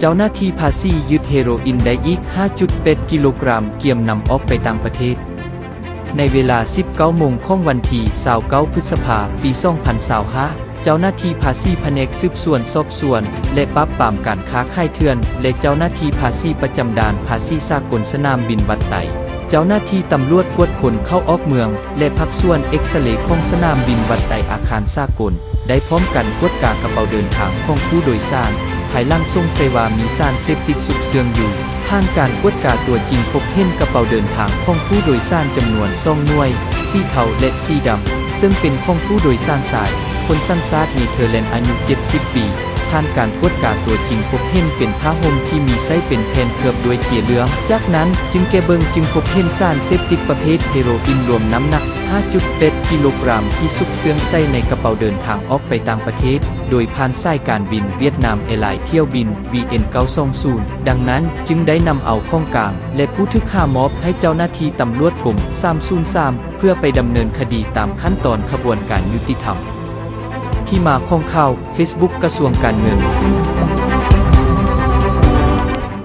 จ้าหน้าที่ภาษียึดเฮโรอีนได้อีก 5.8 กิโลกรัมเกียมนำออกไปต่างประเทศในเวลา 19 โมงของวันที่29 พฤษภาคม ปี 2025 เจ้าหน้าที่ภาษีแผนกสืบสวนสอบสวนและปราบปรามการค้าขายเถื่อนและเจ้าหน้าที่ภาษีประจำด่านภาษีสากลสนามบินวัดไตเจ้าหน้าที่ตำรวจกวดคนเข้าออกเมืองและภาคส่วนเอ็กซเรย์ของสนามบินวัดไตอาคารสากลได้พร้อมกันกวดกากระเป๋าเดินทางของผู้โดยสารภายหลังส่งเสวามีสารเสพติดสุกเสืองอยู่ผ่านการกวดกาตัวจริงพบเห็นกระเป๋าเดินทางของผู้โดยสารจำนวน2หน่วยสีเทาและสีดำซึ่งเป็นของผู้โดยสารชายคนสัญชาติเนเธอร์แลนด์อายุ70 ปีผ่านการกวดกาตัวจริงพบเห็นเป็นผ้าห่มที่มีไส้เป็นแผ่นเคลือบด้วยเกลี่ยเหลืองจากนั้นจึงแกะเบิงจึงพบเห็นสารเสพติดประเภทเฮโรอีนรวมน้ำหนัก 5.8 กิโลกรัมที่ซุกเสืองใส่ในกระเป๋าเดินทางออกไปต่างประเทศโดยผ่านสายการบินเวียดนามแอร์ไลน์เที่ยวบิน VN920 ดังนั้นจึงได้นำเอาของกลางและผู้ถูกฆ่ามอบให้เจ้าหน้าที่ตำรวจกรม303เพื่อไปดำเนินคดีตามขั้นตอนขบวนการยุติธรรมที่มาของข่าว Facebook กระทรวงการเงิน